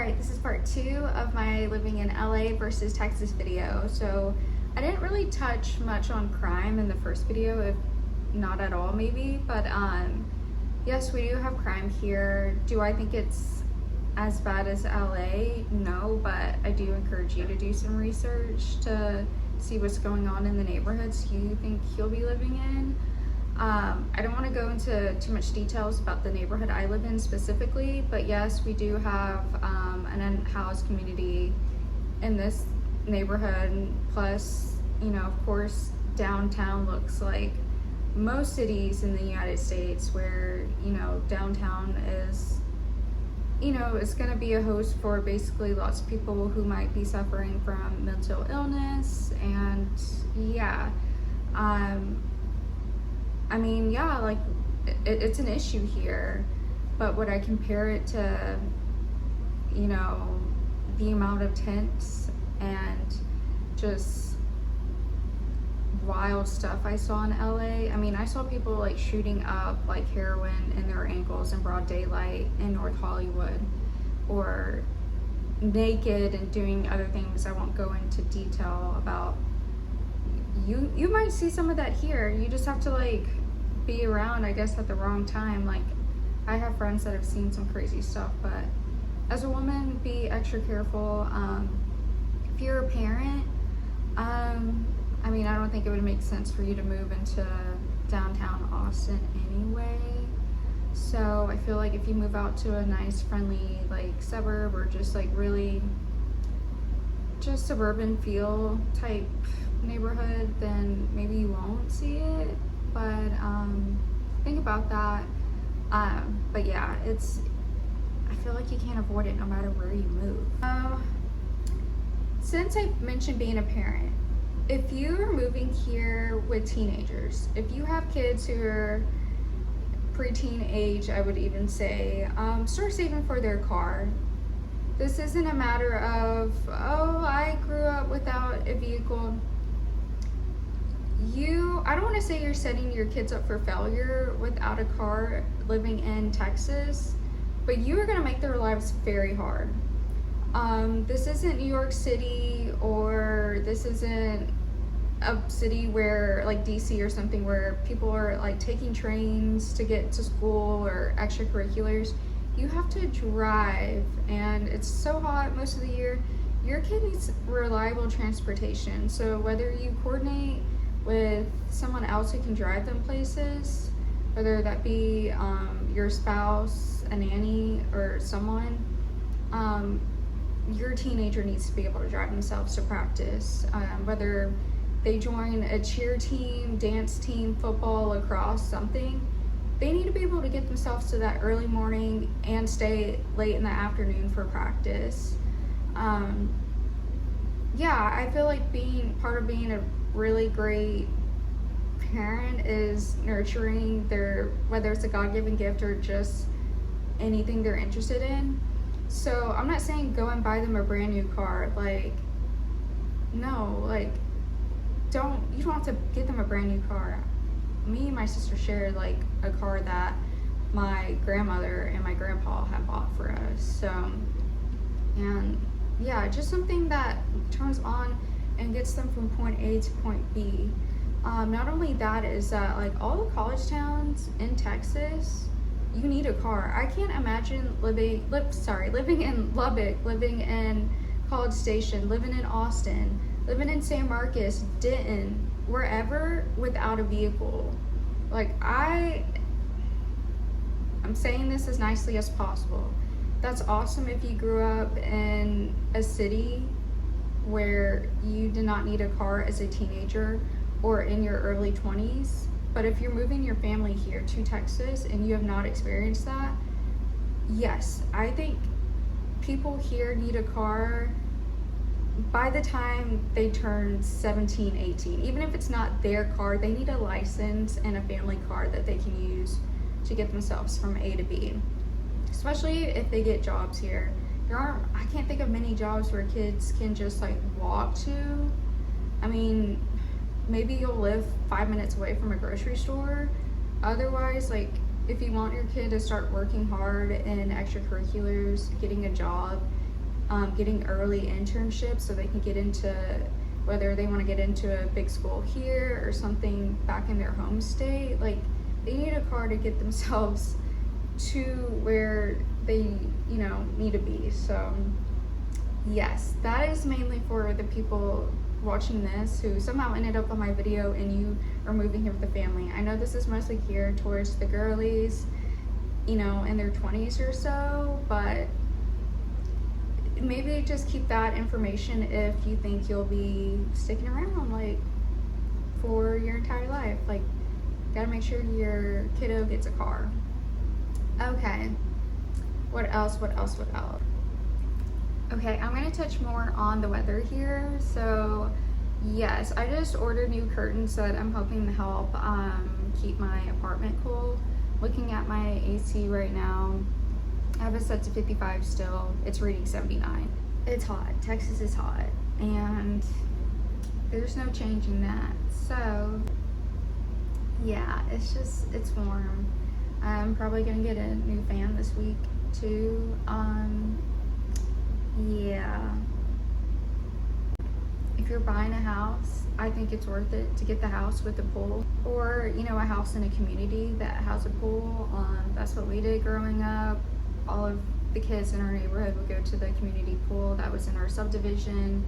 Alright, this is part 2 of my living in LA versus Texas video. So I didn't really touch much on crime in the first video, if not at all maybe, but yes, we do have crime here. Do I think it's as bad as LA? No, but I do encourage you to do some research to see what's going on in the neighborhoods you think you'll be living in. I don't want to go into too much details about the neighborhood I live in specifically, but yes, we do have an unhoused community in this neighborhood. Plus, you know, of course, downtown looks like most cities in the United States, where, you know, downtown is, you know, it's going to be a host for basically lots of people who might be suffering from mental illness. And yeah, I mean, yeah, like it's an issue here, but would I compare it to, you know, the amount of tents and just wild stuff I saw in LA? I mean, I saw people like shooting up like heroin in their ankles in broad daylight in North Hollywood, or naked and doing other things I won't go into detail about. You might see some of that here. You just have to like be around, I guess, at the wrong time. Like, I have friends that have seen some crazy stuff, but as a woman, be extra careful. If you're a parent, I mean, I don't think it would make sense for you to move into downtown Austin anyway. So I feel like if you move out to a nice, friendly, like suburb, or just like really just suburban feel type neighborhood, then maybe you won't see it. But think about that. But yeah, I feel like you can't avoid it no matter where you move. Since I mentioned being a parent, if you are moving here with teenagers, if you have kids who are preteen age, I would even say, start saving for their car. This isn't a matter of, oh, I grew up without a vehicle. I don't want to say you're setting your kids up for failure without a car living in Texas, but you are going to make their lives very hard. This isn't New York City, or this isn't a city where, like DC or something, where people are like taking trains to get to school or extracurriculars. You have to drive, and it's so hot most of the year. Your kid needs reliable transportation. So whether you coordinate with someone else who can drive them places, whether that be your spouse, a nanny, or someone, your teenager needs to be able to drive themselves to practice. Whether they join a cheer team, dance team, football, lacrosse, something, they need to be able to get themselves to that early morning and stay late in the afternoon for practice. Yeah, I feel like part of being a really great parent is nurturing their, whether it's a God-given gift or just anything they're interested in. So I'm not saying go and buy them a brand new car. Like, no, like, you don't have to get them a brand new car. Me and my sister shared like a car that my grandmother and my grandpa had bought for us. So, and yeah, just something that turns on and gets them from point A to point B. Not only that, is that like all the college towns in Texas, you need a car. I can't imagine living in Lubbock, living in College Station, living in Austin, living in San Marcos, Denton, wherever, without a vehicle. Like, I'm saying this as nicely as possible. That's awesome if you grew up in a city where you did not need a car as a teenager or in your early 20s. But if you're moving your family here to Texas and you have not experienced that, yes, I think people here need a car by the time they turn 17, 18. Even if it's not their car, they need a license and a family car that they can use to get themselves from A to B. Especially if they get jobs here. I can't think of many jobs where kids can just like walk to. I mean, maybe you'll live 5 minutes away from a grocery store. Otherwise, like, if you want your kid to start working hard in extracurriculars, getting a job, getting early internships so they can get into, whether they want to get into a big school here or something back in their home state. Like, they need a car to get themselves to where they, you know, need to be. So yes, that is mainly for the people watching this who somehow ended up on my video and you are moving here with the family. I know this is mostly geared towards the girlies, you know, in their 20s or so, but maybe just keep that information if you think you'll be sticking around like for your entire life. Like, gotta make sure your kiddo gets a car. Okay, what else? Okay, I'm gonna touch more on the weather here. So yes, I just ordered new curtains that I'm hoping to help keep my apartment cool. Looking at my AC right now, I have it set to 55 still. It's reading 79. It's hot. Texas is hot, and there's no changing that. So yeah, it's warm. I'm probably gonna get a new fan this week too. Yeah. If you're buying a house, I think it's worth it to get the house with a pool, or, you know, a house in a community that has a pool. That's what we did growing up. All of the kids in our neighborhood would go to the community pool that was in our subdivision,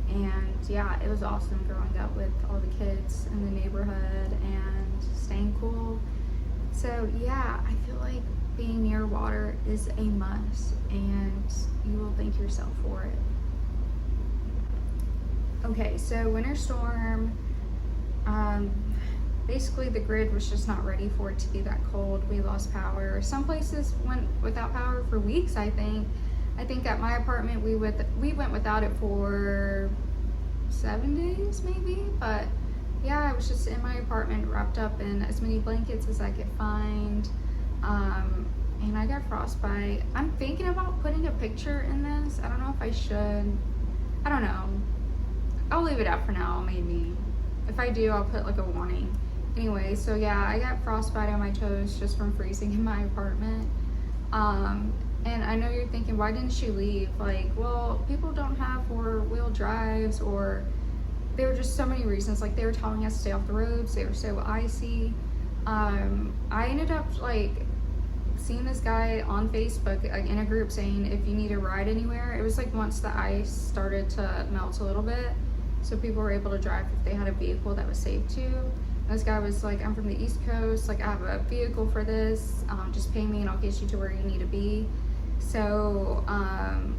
and yeah, it was awesome growing up with all the kids in the neighborhood and staying cool. So yeah, I feel like being near water is a must, and you will thank yourself for it. Okay, so winter storm, basically the grid was just not ready for it to be that cold. We lost power. Some places went without power for weeks, I think. I think at my apartment we went without it for 7 days maybe, but yeah, I was just in my apartment wrapped up in as many blankets as I could find, and I got frostbite. I'm thinking about putting a picture in this. I don't know if I should. I don't know. I'll leave it out for now, maybe. If I do, I'll put like a warning. Anyway, so yeah, I got frostbite on my toes just from freezing in my apartment. And I know you're thinking, why didn't she leave? Like, well, people don't have four-wheel drives, or there were just so many reasons. Like, they were telling us to stay off the roads, they were so icy. I ended up like seeing this guy on Facebook in a group saying if you need a ride anywhere. It was like once the ice started to melt a little bit, so people were able to drive if they had a vehicle that was safe too. This guy was like, I'm from the East Coast, like I have a vehicle for this, just pay me and I'll get you to where you need to be. So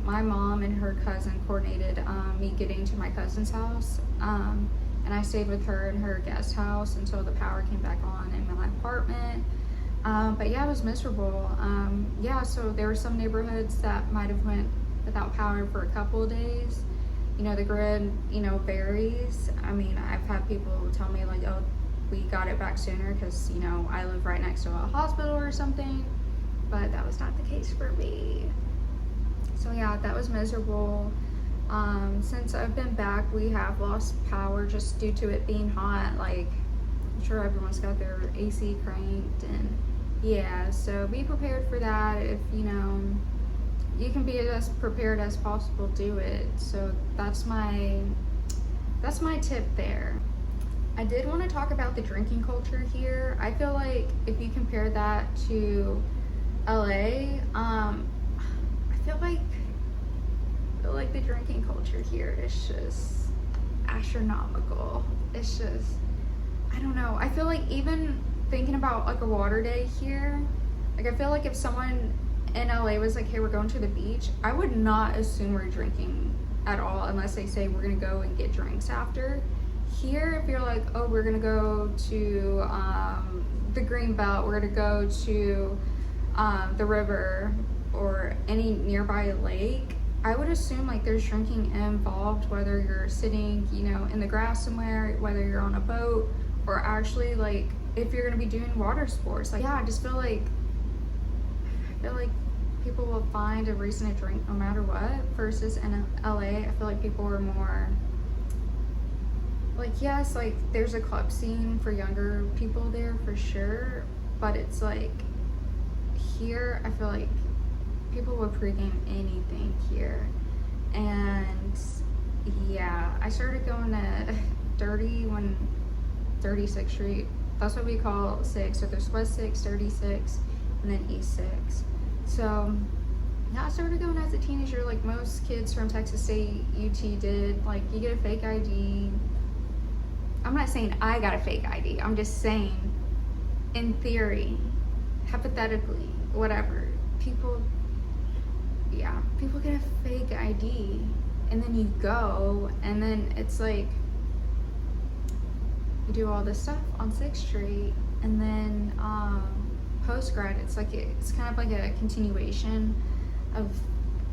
my mom and her cousin coordinated me getting to my cousin's house, and I stayed with her in her guest house until the power came back on in my apartment. But yeah, it was miserable. Yeah, so there were some neighborhoods that might have went without power for a couple of days. You know, the grid, you know, varies. I mean, I've had people tell me like, oh, we got it back sooner because, you know, I live right next to a hospital or something, but that was not the case for me. So yeah, that was miserable. Since I've been back, we have lost power just due to it being hot. Like, I'm sure everyone's got their AC cranked, and yeah, so be prepared for that. If you know, you can be as prepared as possible, do it. So that's my tip there. I did want to talk about the drinking culture here. I feel like if you compare that to LA, I feel like the drinking culture here is just astronomical. It's just, I don't know. I feel like even thinking about like a water day here, like I feel like if someone in LA was like, hey, we're going to the beach, I would not assume we're drinking at all unless they say we're gonna go and get drinks after. Here, if you're like, oh, we're gonna go to the green belt, we're gonna go to the river or any nearby lake, I would assume like there's drinking involved, whether you're sitting, you know, in the grass somewhere, whether you're on a boat, or actually like if you're gonna be doing water sports. Like, yeah, I feel like people will find a reason to drink no matter what, versus in LA, I feel like people are more like, yes, like there's a club scene for younger people there for sure, but it's like here, I feel like people will pregame anything here. And yeah, I started going to 36th Street. That's what we call 6. So there's West 6, 36, and then East 6. So yeah, I started going as a teenager, like most kids from Texas State UT did. Like, you get a fake ID. I'm not saying I got a fake ID. I'm just saying, in theory, hypothetically, whatever, people get a fake ID, and then you go, and then it's like, you do all this stuff on 6th Street, and then post-grad, it's kind of like a continuation of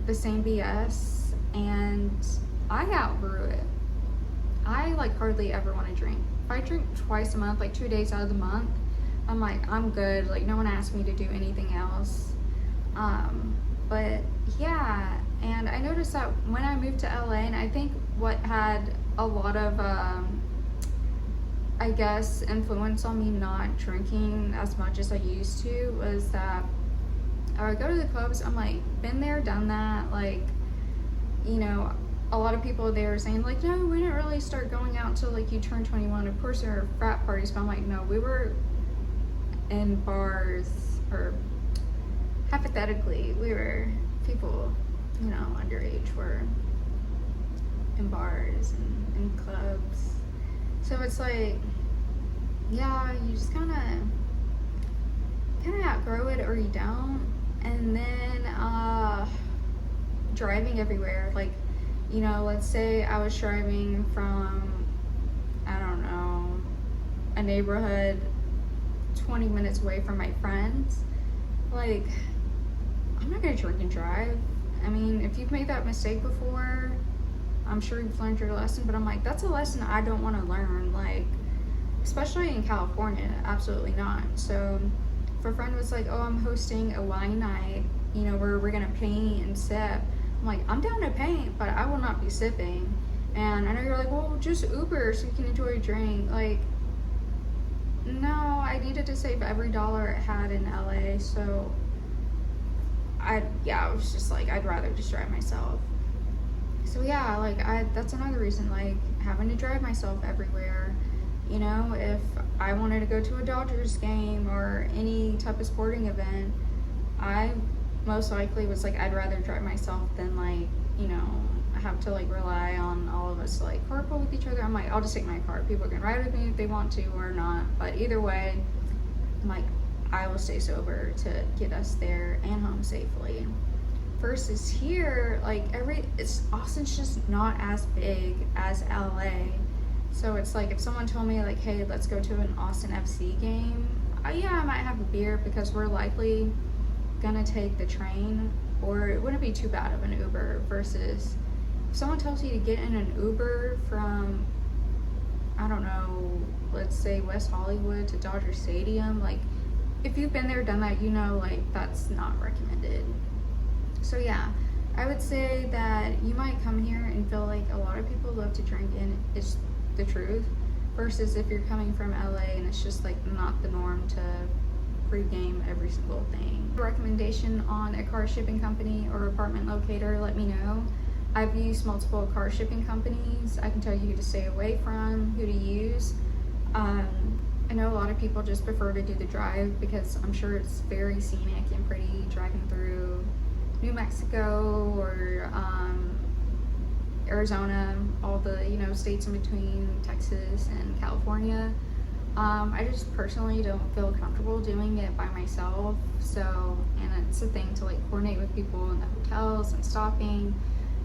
the same BS, and I outgrew it. I like hardly ever want to drink. If I drink twice a month, like 2 days out of the month, I'm like, I'm good. Like, no one asked me to do anything else. But yeah, and I noticed that when I moved to LA, and I think what had a lot of I guess influence on me not drinking as much as I used to was that I would go to the clubs. I'm like, been there, done that. Like, you know, a lot of people there are saying like, no, we didn't really start going out until like you turn 21. Of course there are frat parties, but I'm like, no, we were in bars, or hypothetically, we were people, you know, underage were in bars and in clubs. So it's like, yeah, you just kind of outgrow it, or you don't. And then driving everywhere, like, you know, let's say I was driving from, I don't know, a neighborhood 20 minutes away from my friends. Like, I'm not gonna drink and drive. I mean, if you've made that mistake before, I'm sure you've learned your lesson, but I'm like, that's a lesson I don't want to learn, like, especially in California. Absolutely not. So if a friend was like, oh, I'm hosting a wine night, you know, where we're gonna paint and sip, I'm like, I'm down to paint, but I will not be sipping. And I know you're like, well, just Uber so you can enjoy a drink. Like, no, I needed to save every dollar it had in LA, so I was just like, I'd rather just drive myself. So yeah, like, that's another reason, like, having to drive myself everywhere. You know, if I wanted to go to a Dodgers game or any type of sporting event, I most likely was like, I'd rather drive myself than, like, you know, have to like rely on all of us to like carpool with each other. I'm like, I'll just take my car. People can ride with me if they want to or not. But either way, I'm like, I will stay sober to get us there and home safely. Versus here, like, Austin's just not as big as LA. So it's like, if someone told me like, hey, let's go to an Austin FC game, yeah, I might have a beer, because we're likely gonna take the train, or it wouldn't be too bad of an Uber. Versus if someone tells you to get in an Uber from, I don't know, let's say West Hollywood to Dodger Stadium, like, if you've been there, done that, you know, like, that's not recommended. So yeah, I would say that you might come here and feel like a lot of people love to drink, and it's the truth. Versus if you're coming from LA and it's just like not the norm to pregame every single thing. Recommendation on a car shipping company or apartment locator, let me know. I've used multiple car shipping companies. I can tell you who to stay away from, who to use. I know a lot of people just prefer to do the drive, because I'm sure it's very scenic and pretty driving through New Mexico or Arizona, all the, you know, states in between Texas and California. I just personally don't feel comfortable doing it by myself. So, and it's a thing to like coordinate with people in the hotels and stopping.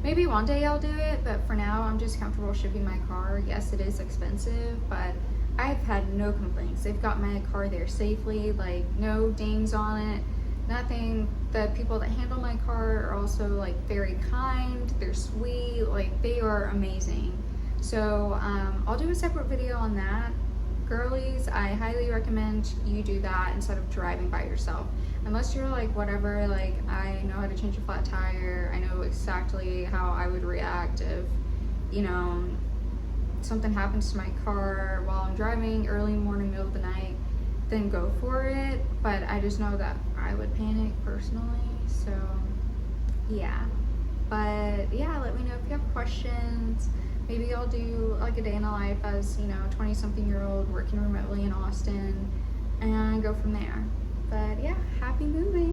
Maybe one day I'll do it, but for now I'm just comfortable shipping my car. Yes, it is expensive, but I've had no complaints. They've got my car there safely, like no dings on it, nothing. The people that handle my car are also like very kind, they're sweet, like they are amazing. So I'll do a separate video on that. Girlies, I highly recommend you do that instead of driving by yourself. Unless you're like, whatever, like, I know how to change a flat tire, I know exactly how I would react if, you know, something happens to my car while I'm driving early morning, middle of the night, then go for it. But I just know that I would panic personally. So yeah, But yeah, let me know if you have questions. Maybe I'll do like a day in the life as, 20-something-year-old working remotely in Austin and go from there. But yeah, happy moving.